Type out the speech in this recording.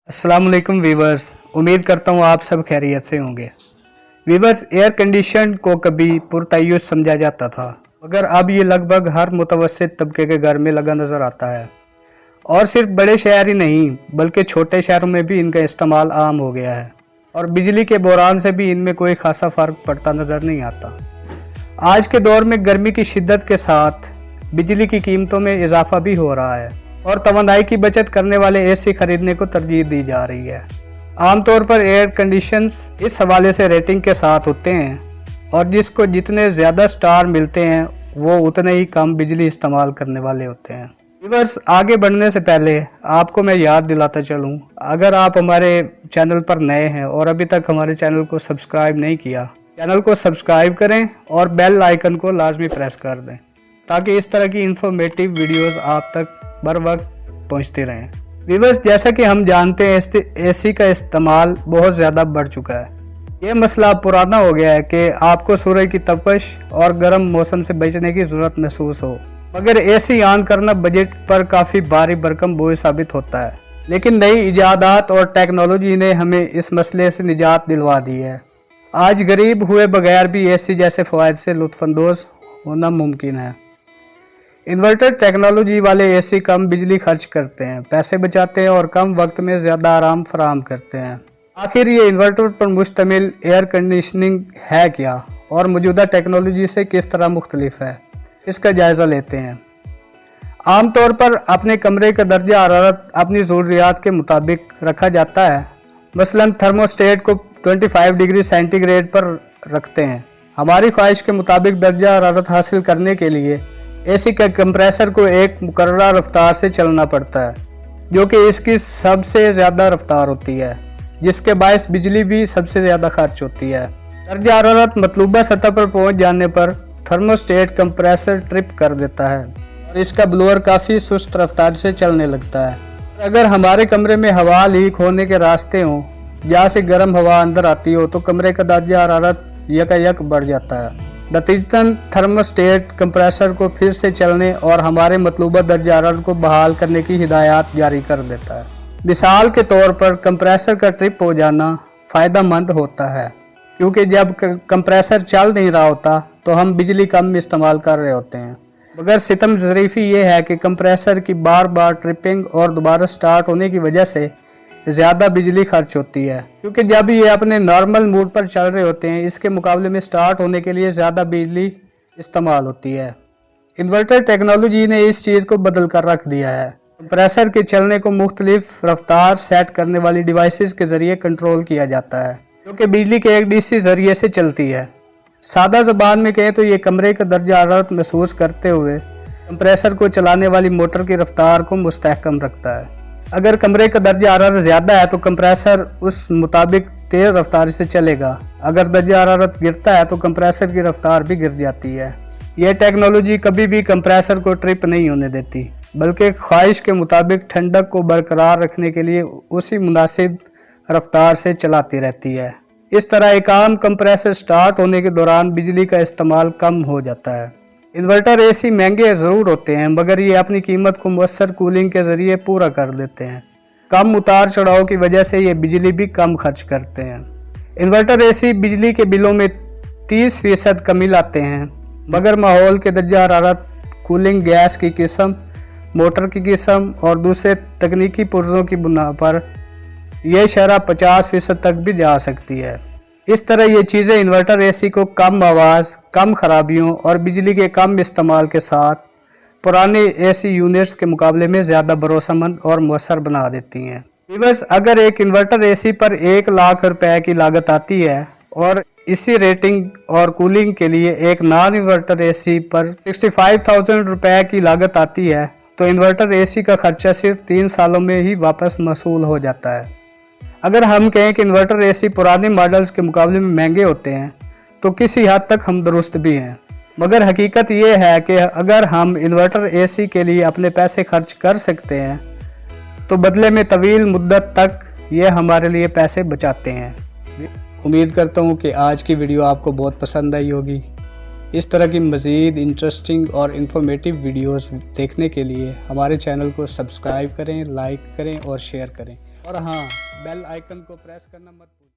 अस्सलाम वालेकुम वीवर्स, उम्मीद करता हूँ आप सब खैरियत से होंगे। वीवर्स, एयर कंडीशन को कभी पुरतय्युस समझा जाता था, मगर अब ये लगभग हर मुतवस्सित तबके के घर में लगा नज़र आता है। और सिर्फ बड़े शहर ही नहीं बल्कि छोटे शहरों में भी इनका इस्तेमाल आम हो गया है और बिजली के बहरान से भी इनमें कोई खासा फ़र्क पड़ता नज़र नहीं आता। आज के दौर में गर्मी की शिद्दत के साथ बिजली की कीमतों में इजाफा भी हो रहा है और तवानाई की बचत करने वाले एसी खरीदने को तरजीह दी जा रही है। आमतौर पर एयर कंडीशंस इस हवाले से रेटिंग के साथ होते हैं और जिसको जितने ज़्यादा स्टार मिलते हैं वो उतने ही कम बिजली इस्तेमाल करने वाले होते हैं। व्यूअर्स, आगे बढ़ने से पहले आपको मैं याद दिलाता चलूँ, अगर आप हमारे चैनल पर नए हैं और अभी तक हमारे चैनल को सब्सक्राइब नहीं किया, चैनल को सब्सक्राइब करें और बेल आइकन को लाजमी प्रेस कर दें ताकि इस तरह की इंफॉर्मेटिव वीडियोस आप तक बर वक्त पहुँचते रहें। व्यूअर्स, जैसा कि हम जानते हैं एसी का इस्तेमाल बहुत ज़्यादा बढ़ चुका है। ये मसला पुराना हो गया है कि आपको सूरज की तपश और गर्म मौसम से बचने की ज़रूरत महसूस हो, मगर एसी ऑन करना बजट पर काफ़ी भारी भरकम बोझ साबित होता है। लेकिन नई इजादात और टेक्नोलॉजी ने हमें इस मसले से निजात दिलवा दी है। आज गरीब हुए बगैर भी एसी जैसे फ़वाइद से लुत्फ़अंदोज़ होना मुमकिन है। इन्वर्टर टेक्नोलॉजी वाले एसी कम बिजली खर्च करते हैं, पैसे बचाते हैं और कम वक्त में ज़्यादा आराम फराहम करते हैं। आखिर ये इन्वर्टर पर मुश्तमिल एयर कंडीशनिंग है क्या और मौजूदा टेक्नोलॉजी से किस तरह मुख्तलिफ है, इसका जायज़ा लेते हैं। आमतौर पर अपने कमरे का दर्जा हरारत अपनी ज़रूरियात के मुताबिक रखा जाता है। मसलन थर्मोस्टेट को 25 डिग्री सेंटीग्रेड पर रखते हैं। हमारी ख्वाहिश के मुताबिक दर्जा हरारत हासिल करने के लिए एसी के कंप्रेसर को एक मुकर्ररा रफ्तार से चलना पड़ता है, जो कि इसकी सबसे ज़्यादा रफ्तार होती है, जिसके बायस बिजली भी सबसे ज़्यादा खर्च होती है। दर्जा हरारत मतलूबा सतह पर पहुंच जाने पर थर्मोस्टेट कंप्रेसर ट्रिप कर देता है और इसका ब्लोअर काफ़ी सुस्त रफ्तार से चलने लगता है। अगर हमारे कमरे में हवा लीक होने के रास्ते हों, जहाँ से गर्म हवा अंदर आती हो, तो कमरे का दर्जा हरारत यकायक बढ़ जाता है। नतीजतन थर्मोस्टेट कंप्रेसर को फिर से चलने और हमारे मतलूबा दर्जा हरारत को बहाल करने की हिदायत जारी कर देता है। मिसाल के तौर पर कंप्रेसर का ट्रिप हो जाना फ़ायदा मंद होता है, क्योंकि जब कंप्रेसर चल नहीं रहा होता तो हम बिजली कम इस्तेमाल कर रहे होते हैं। मगर सितम ज़रीफ़ी ये है कि कंप्रेसर की बार बार ट्रिपिंग और दोबारा स्टार्ट होने की वजह से ज़्यादा बिजली खर्च होती है, क्योंकि जब ये अपने नॉर्मल मूड पर चल रहे होते हैं, इसके मुकाबले में स्टार्ट होने के लिए ज़्यादा बिजली इस्तेमाल होती है। इन्वर्टर टेक्नोलॉजी ने इस चीज़ को बदल कर रख दिया है। कंप्रेसर के चलने को मुख्तलिफ रफ्तार सेट करने वाली डिवाइसेस के ज़रिए कंट्रोल किया जाता है, जो कि बिजली के एक डीसी ज़रिए से चलती है। सादा ज़बान में कहें तो ये कमरे का दर्जा हरारत महसूस करते हुए कंप्रेसर को चलाने वाली मोटर की रफ्तार को मुस्तहकम रखता है। अगर कमरे का दर्जा हरारत ज़्यादा है तो कंप्रेसर उस मुताबिक तेज़ रफ्तार से चलेगा। अगर दर्जा हरारत गिरता है तो कंप्रेसर की रफ्तार भी गिर जाती है। यह टेक्नोलॉजी कभी भी कंप्रेसर को ट्रिप नहीं होने देती, बल्कि ख्वाहिश के मुताबिक ठंडक को बरकरार रखने के लिए उसी मुनासिब रफ्तार से चलाती रहती है। इस तरह एक आम कंप्रेसर स्टार्ट होने के दौरान बिजली का इस्तेमाल कम हो जाता है। इन्वर्टर एसी महंगे ज़रूर होते हैं, मगर ये अपनी कीमत को मुअस्सर कूलिंग के ज़रिए पूरा कर देते हैं। कम उतार चढ़ाव की वजह से ये बिजली भी कम खर्च करते हैं। इन्वर्टर एसी बिजली के बिलों में 30% कमी लाते हैं, मगर माहौल के दर्जा हरारत, कूलिंग गैस की किस्म, मोटर की किस्म और दूसरे तकनीकी पुर्जों की बुनियाद पर यह शरह 50% तक भी जा सकती है। इस तरह ये चीज़ें इन्वर्टर एसी को कम आवाज़, कम खराबियों और बिजली के कम इस्तेमाल के साथ पुराने एसी यूनिट्स के मुकाबले में ज़्यादा भरोसेमंद और मुअस्सर बना देती हैं। व्यूअर्स, अगर एक इन्वर्टर एसी पर 1 लाख रुपए की लागत आती है और इसी रेटिंग और कूलिंग के लिए एक नॉन इन्वर्टर एसी पर 65,000 रुपए की लागत आती है, तो इन्वर्टर एसी का खर्चा सिर्फ 3 सालों में ही वापस मसूल हो जाता है। अगर हम कहें कि इन्वर्टर एसी पुराने मॉडल्स के मुकाबले में महंगे होते हैं, तो किसी हद तक हम दुरुस्त भी हैं, मगर हकीकत ये है कि अगर हम इन्वर्टर एसी के लिए अपने पैसे खर्च कर सकते हैं, तो बदले में तवील मुद्दत तक ये हमारे लिए पैसे बचाते हैं। उम्मीद करता हूँ कि आज की वीडियो आपको बहुत पसंद आई होगी। इस तरह की मज़ीद इंटरेस्टिंग और इन्फॉर्मेटिव वीडियोस देखने के लिए हमारे चैनल को सब्सक्राइब करें, लाइक करें और शेयर करें। और हाँ, बेल आइकन को प्रेस करना मत भूलिए।